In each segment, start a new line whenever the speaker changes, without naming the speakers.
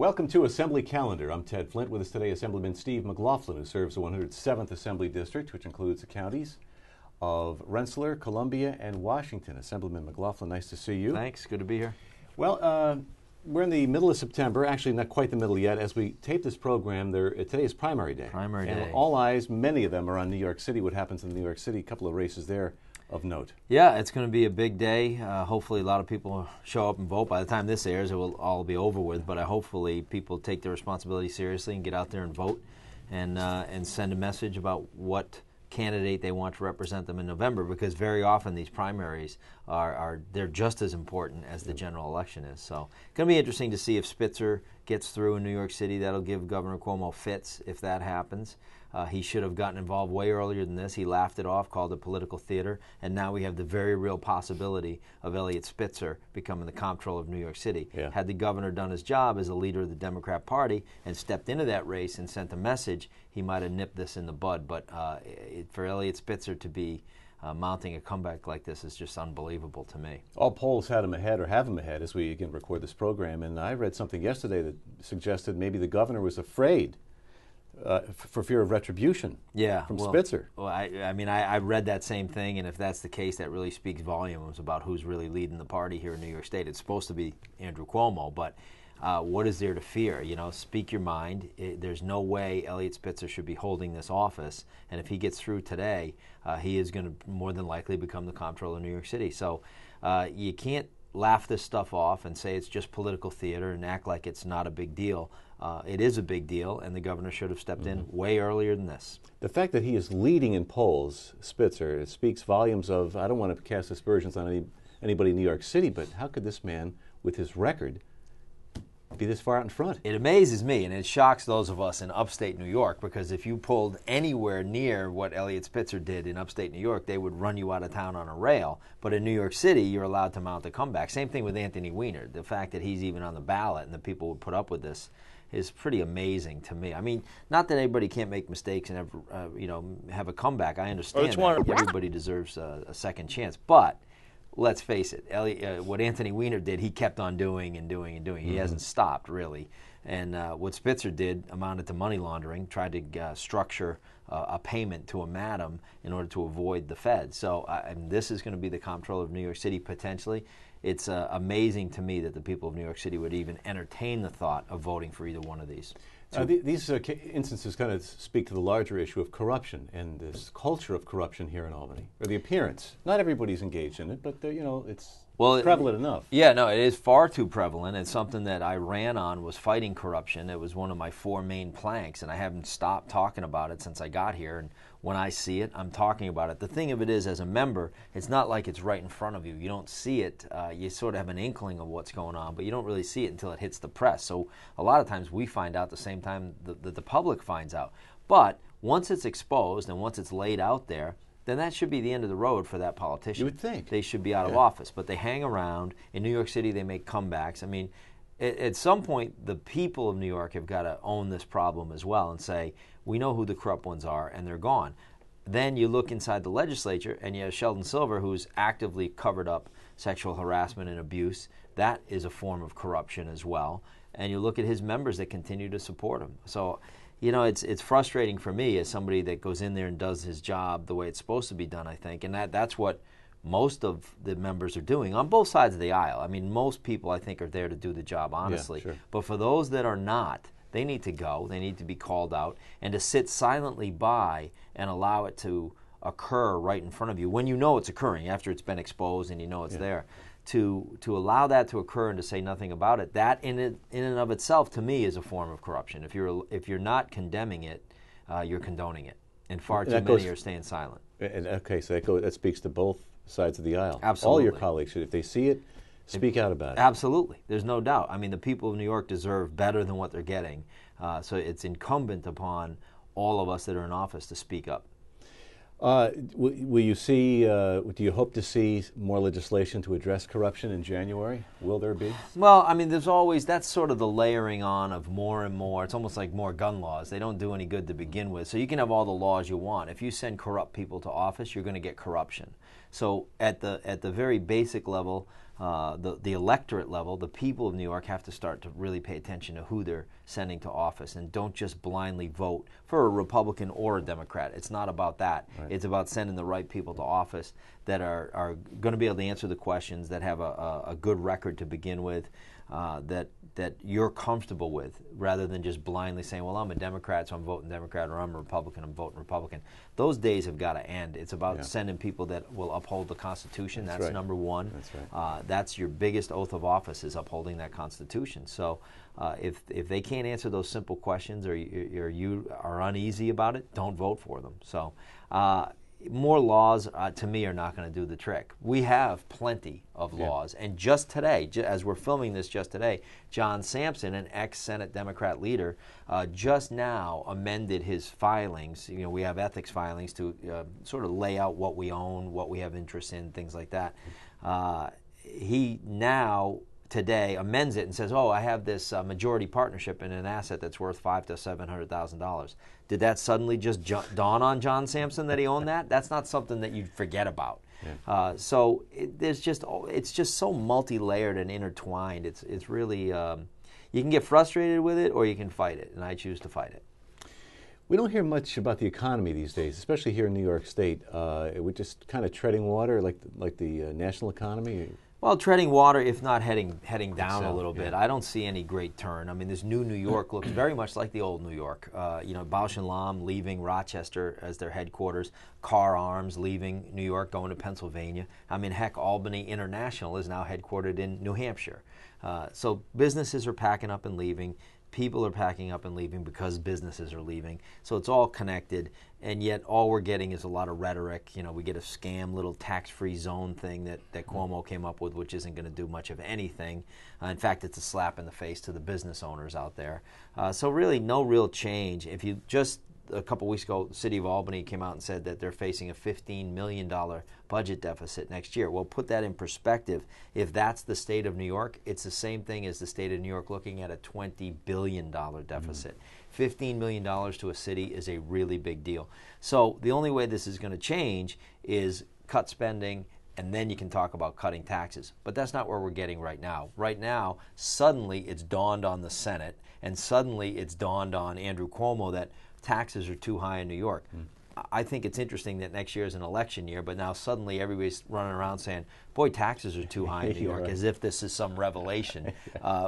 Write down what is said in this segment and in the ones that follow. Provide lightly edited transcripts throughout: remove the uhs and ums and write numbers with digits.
Welcome to Assembly Calendar. I'm Ted Flint. With us today, Assemblyman Steve McLaughlin, who serves the 107th Assembly District, which includes the counties of Rensselaer, Columbia, and Washington. Assemblyman McLaughlin, nice to see you.
Thanks. Good to be here.
Well, we're in the middle of September. Actually, not quite the middle yet. As we tape this program, today is primary day.
Primary day.
And all eyes, many of them, are on New York City. What happens in New York City? A couple of races there of note.
Yeah, it's going to be a big day. Hopefully a lot of people show up and vote. By the time this airs, it will all be over with, but hopefully people take their responsibility seriously and get out there and vote and send a message about what candidate they want to represent them in November, because very often these primaries they're just as important as the general election is. So it's going to be interesting to see if Spitzer gets through in New York City. That'll give Governor Cuomo fits if that happens. He should have gotten involved way earlier than this. He laughed it off, called it political theater, and now we have the very real possibility of Eliot Spitzer becoming the comptroller of New York City.
Yeah.
Had the governor done his job as a leader of the Democrat Party and stepped into that race and sent a message, he might have nipped this in the bud. But for Eliot Spitzer to be mounting a comeback like this is just unbelievable to me.
All polls had him ahead, or have him ahead, as we again record this program. And I read something yesterday that suggested maybe the governor was afraid for fear of retribution from Spitzer.
Well, I read that same thing, and if that's the case, that really speaks volumes about who's really leading the party here in New York State. It's supposed to be Andrew Cuomo, but what is there to fear? You know, speak your mind. There's no way Eliot Spitzer should be holding this office, and if he gets through today, he is going to more than likely become the comptroller of New York City. So you can't laugh this stuff off and say it's just political theater and act like it's not a big deal. It is a big deal, and the governor should have stepped in way earlier than this.
The fact that he is leading in polls, Spitzer, it speaks volumes of, I don't want to cast aspersions on anybody in New York City, but how could this man, with his record, be this far out in front?
It amazes me, and it shocks those of us in upstate New York, because if you pulled anywhere near what Eliot Spitzer did in upstate New York, they would run you out of town on a rail. But in New York City, you're allowed to mount a comeback. Same thing with Anthony Weiner. The fact that he's even on the ballot and the people would put up with this is pretty amazing to me. I mean, not that anybody can't make mistakes and have a comeback. I understand that. Everybody deserves a second chance, but let's face it, what Anthony Weiner did, he kept on doing and doing and doing. He hasn't stopped, really. And what Spitzer did amounted to money laundering, tried to structure a payment to a madam in order to avoid the Fed. So this is going to be the comptroller of New York City, potentially. It's amazing to me that the people of New York City would even entertain the thought of voting for either one of these.
These instances kind of speak to the larger issue of corruption and this culture of corruption here in Albany, or the appearance. Not everybody's engaged in it, but it's prevalent enough.
Yeah, no, it is far too prevalent. It's something that I ran on, was fighting corruption. It was one of my 4 main planks, and I haven't stopped talking about it since I got here. And when I see it, I'm talking about it. The thing of it is, as a member, it's not like it's right in front of you. You don't see it. You sort of have an inkling of what's going on, but you don't really see it until it hits the press. So a lot of times we find out the same time that the public finds out. But once it's exposed and once it's laid out there, then that should be the end of the road for that politician.
You would think.
They should be out of office, but they hang around. In New York City, they make comebacks. I mean, at some point, the people of New York have got to own this problem as well and say, we know who the corrupt ones are, and they're gone. Then you look inside the legislature, and you have Sheldon Silver, who's actively covered up sexual harassment and abuse. That is a form of corruption as well. And you look at his members that continue to support him. So, you know, it's frustrating for me as somebody that goes in there and does his job the way it's supposed to be done, I think. And that's what most of the members are doing on both sides of the aisle. I mean, most people, I think, are there to do the job honestly.
Yeah, sure.
But for those that are not, they need to go. They need to be called out. And to sit silently by and allow it to occur right in front of you when you know it's occurring, after it's been exposed and you know it's there, to allow that to occur and to say nothing about it, that in and of itself, to me, is a form of corruption. If you're not condemning it, you're condoning it. And far too many are staying silent.
And okay, so that speaks to both sides of the aisle.
Absolutely.
All your colleagues should, if they see it, speak out about it.
Absolutely. There's no doubt. I mean, the people of New York deserve better than what they're getting. So it's incumbent upon all of us that are in office to speak up.
Will you see, do you hope to see more legislation to address corruption in January? Will there be?
Well, I mean, there's always, that's sort of the layering on of more and more. It's almost like more gun laws. They don't do any good to begin with. So you can have all the laws you want. If you send corrupt people to office, you're going to get corruption. So at the very basic level, the electorate level, the people of New York have to start to really pay attention to who they're sending to office, and don't just blindly vote for a Republican or a Democrat. It's not about that.
Right.
It's about sending the right people to office that are going to be able to answer the questions, that have a good record to begin with, that you're comfortable with, rather than just blindly saying, well, I'm a Democrat, so I'm voting Democrat, or I'm a Republican, I'm voting Republican. Those days have got to end. It's about sending people that will uphold the Constitution. That's
right.
number one.
That's right.
That's your biggest oath of office, is upholding that Constitution. So if they can't answer those simple questions, or you are uneasy about it, don't vote for them. So more laws, to me, are not going to do the trick. We have plenty of laws. And just today, as we're filming this just today, John Sampson, an ex-Senate Democrat leader, just now amended his filings. You know, we have ethics filings to sort of lay out what we own, what we have interest in, things like that. He now today amends it and says, oh, I have this majority partnership in an asset that's worth $500,000 to $700,000. Did that suddenly just dawn on John Sampson that he owned that? That's not something that you'd forget about. Yeah. So it's just so multi-layered and intertwined. It's really, you can get frustrated with it, or you can fight it, and I choose to fight it.
We don't hear much about the economy these days, especially here in New York State. We're just kind of treading water like the national economy.
Well, treading water, if not heading down a little bit.
Yeah.
I don't see any great turn. I mean, this new New York looks very much like the old New York. You know, Bausch and Lomb leaving Rochester as their headquarters, Carr Arms leaving New York, going to Pennsylvania. I mean, heck, Albany International is now headquartered in New Hampshire. So businesses are packing up and leaving. People are packing up and leaving because businesses are leaving. So it's all connected, and yet all we're getting is a lot of rhetoric. You know, we get a scam little tax-free zone thing that Cuomo came up with, which isn't going to do much of anything. In fact, it's a slap in the face to the business owners out there. So really no real change. If you just a couple weeks ago, the city of Albany came out and said that they're facing a $15 million budget deficit next year. Well, put that in perspective. If that's the state of New York, it's the same thing as the state of New York looking at a $20 billion deficit. $15 million to a city is a really big deal. So the only way this is going to change is cut spending, and then you can talk about cutting taxes. But that's not where we're getting right now. Right now, suddenly it's dawned on the Senate, and suddenly it's dawned on Andrew Cuomo that taxes are too high in New York. I think it's interesting that next year is an election year, but now suddenly everybody's running around saying, boy, taxes are too high in New York,
right.
as if this is some revelation.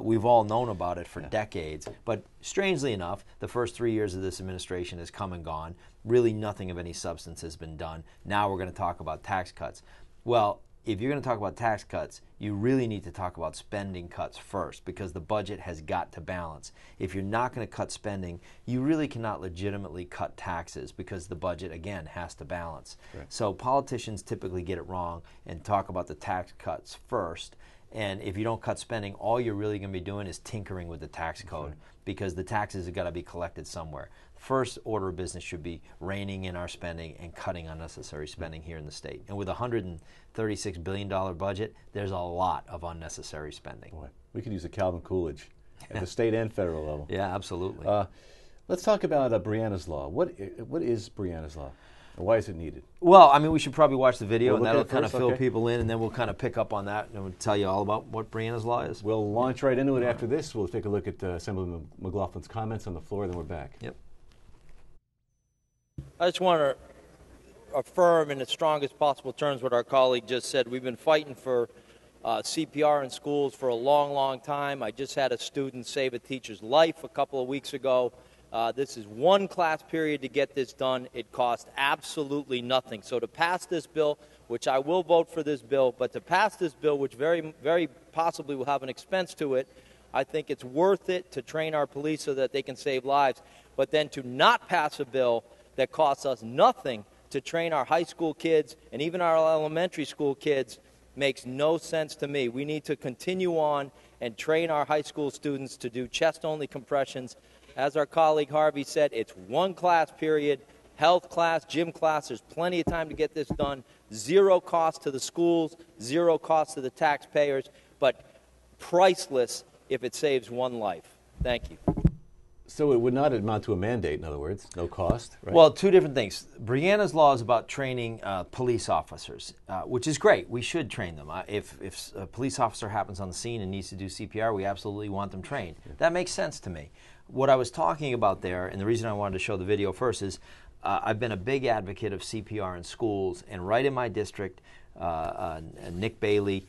We've all known about it for decades. But strangely enough, the first 3 years of this administration has come and gone. Really nothing of any substance has been done. Now we're going to talk about tax cuts. Well, if you're going to talk about tax cuts, you really need to talk about spending cuts first, because the budget has got to balance. If you're not going to cut spending, you really cannot legitimately cut taxes, because the budget, again, has to balance. Right. So politicians typically get it wrong and talk about the tax cuts first. And if you don't cut spending, all you're really going to be doing is tinkering with the tax code, because the taxes have got to be collected somewhere. First order of business should be reining in our spending and cutting unnecessary spending here in the state. And with a $136 billion budget, there's a lot of unnecessary spending.
Boy, we could use a Calvin Coolidge at the state and federal level.
Yeah, absolutely.
Let's talk about Briana's Law. What is Briana's Law? And why is it needed?
Well, I mean, we should probably watch the video, and that'll kind of fill
okay.
people in, and then we'll kind of pick up on that, and we'll tell you all about what Briana's Law is.
We'll launch right into it after this. We'll take a look at Assemblyman McLaughlin's comments on the floor, then we're back.
Yep.
I just want to affirm in the strongest possible terms what our colleague just said. We've been fighting for CPR in schools for a long, long time. I just had a student save a teacher's life a couple of weeks ago. This is one class period to get this done. It cost absolutely nothing. So to pass this bill, which I will vote for this bill, but to pass this bill, which very, very possibly will have an expense to it, I think it's worth it to train our police so that they can save lives. But then to not pass a bill that costs us nothing to train our high school kids and even our elementary school kids makes no sense to me. We need to continue on and train our high school students to do chest-only compressions. As our colleague Harvey said, it's one class period, health class, gym class. There's plenty of time to get this done. Zero cost to the schools, zero cost to the taxpayers, but priceless if it saves one life. Thank you.
So it would not amount to a mandate, in other words, no cost, right?
Well, two different things. Briana's law is about training police officers, which is great. We should train them. If a police officer happens on the scene and needs to do CPR, we absolutely want them trained. Yeah. That makes sense to me. What I was talking about there, and the reason I wanted to show the video first is I've been a big advocate of CPR in schools, and right in my district, Nick Bailey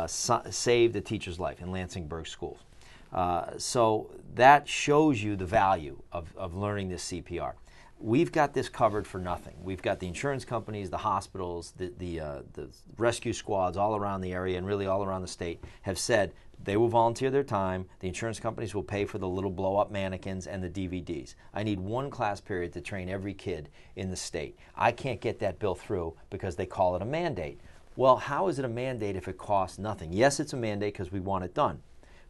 saved a teacher's life in Lansingburg schools. So that shows you the value of learning this CPR. We've got this covered for nothing. We've got the insurance companies, the hospitals, the rescue squads all around the area and really all around the state have said they will volunteer their time. The insurance companies will pay for the little blow-up mannequins and the DVDs. I need one class period to train every kid in the state. I can't get that bill through because they call it a mandate. Well, how is it a mandate if it costs nothing? Yes, it's a mandate because we want it done.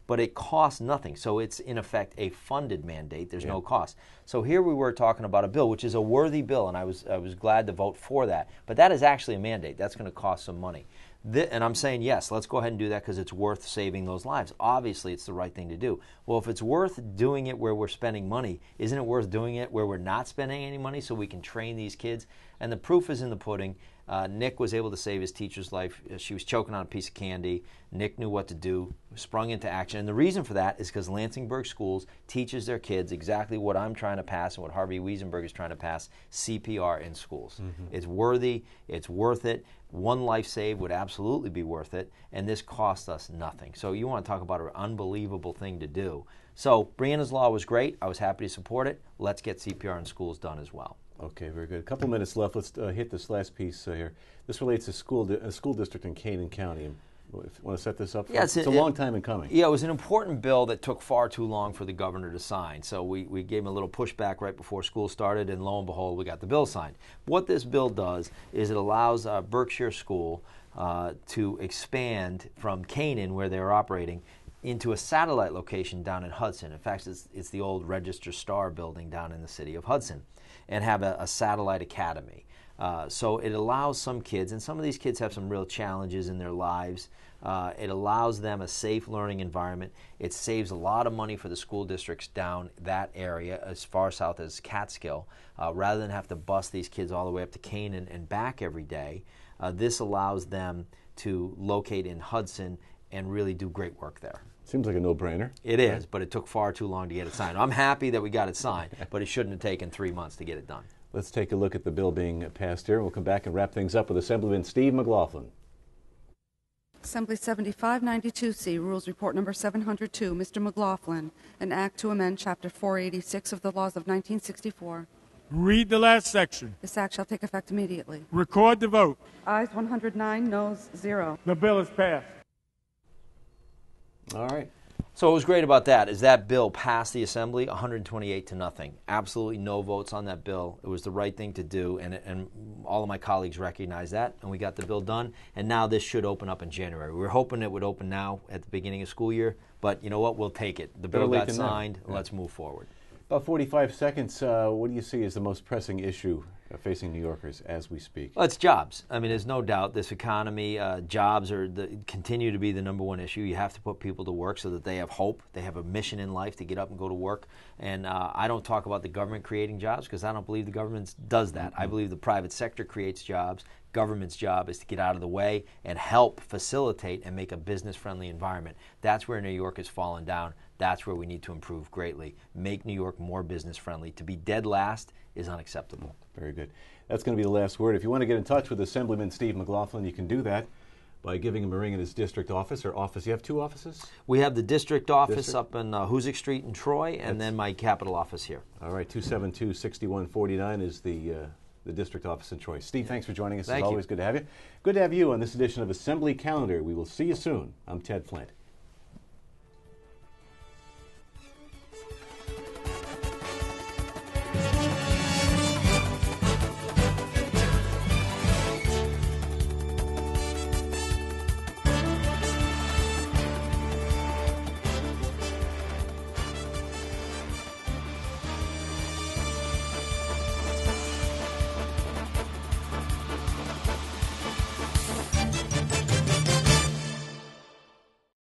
But it costs nothing. So it's, in effect, a funded mandate. There's no cost. So here we were talking about a bill, which is a worthy bill, and I was glad to vote for that. But that is actually a mandate. That's going to cost some money. And I'm saying, yes, let's go ahead and do that because it's worth saving those lives. Obviously, it's the right thing to do. Well, if it's worth doing it where we're spending money, isn't it worth doing it where we're not spending any money so we can train these kids? And the proof is in the pudding. Nick was able to save his teacher's life. She was choking on a piece of candy. Nick knew what to do, sprung into action. And the reason for that is because Lansingburg Schools teaches their kids exactly what I'm trying to pass and what Harvey Wiesenberg is trying to pass, CPR in schools. It's worthy. It's worth it. One life saved would absolutely be worth it, and this cost us nothing. So you want to talk about an unbelievable thing to do. So Briana's law was great. I was happy to support it. Let's get CPR in schools done as well.
Okay, very good. A couple minutes left. Let's hit this last piece here. This relates to a school district in Canaan County. Want to set this up?
Yeah,
it's a long time in coming.
Yeah, it was an important bill that took far too long for the governor to sign. So we gave him a little pushback right before school started, and lo and behold, we got the bill signed. What this bill does is it allows Berkshire School to expand from Canaan, where they're operating, into a satellite location down in Hudson. In fact, it's the old Register Star building down in the city of Hudson, and have a satellite academy. So it allows some kids, and some of these kids have some real challenges in their lives. It allows them a safe learning environment. It saves a lot of money for the school districts down that area as far south as Catskill. Rather than have to bus these kids all the way up to Canaan and back every day, this allows them to locate in Hudson and really do great work there.
Seems like a no-brainer.
It is, but it took far too long to get it signed. I'm happy that we got it signed, but it shouldn't have taken 3 months to get it done.
Let's take a look at the bill being passed here. We'll come back and wrap things up with Assemblyman Steve McLaughlin.
Assembly 7592C, Rules Report Number 702. Mr. McLaughlin, an act to amend Chapter 486 of the laws of 1964.
Read the last section.
This act shall take effect immediately.
Record the vote.
Ayes 109, noes 0.
The bill is passed.
All right.
So what was great about that is that bill passed the Assembly 128 to nothing. Absolutely no votes on that bill. It was the right thing to do, and all of my colleagues recognized that, and we got the bill done, and now this should open up in January. We were hoping it would open now at the beginning of school year, but you know what? We'll take it. The bill got signed. Let's move forward.
About 45 seconds. What do you see as the most pressing issue facing New Yorkers as we speak?
Well, it's jobs. I mean, there's no doubt this economy, jobs continue to be the number one issue. You have to put people to work so that they have hope. They have a mission in life to get up and go to work. And I don't talk about the government creating jobs because I don't believe the government does that. I believe the private sector creates jobs. Government's job is to get out of the way and help facilitate and make a business-friendly environment. That's where New York has fallen down. That's where we need to improve greatly. Make New York more business-friendly. To be dead last is unacceptable.
Very good. That's going to be the last word. If you want to get in touch with Assemblyman Steve McLaughlin, you can do that by giving him a ring at his district office or office. You have two offices?
We have the district office up in Hoosick Street in Troy, and then my capital office here.
All right, 272-6149 is the district office in Troy. Steve, thanks for joining us. It's always good to have you. Good to have you on this edition of Assembly Calendar. We will see you soon. I'm Ted Flint.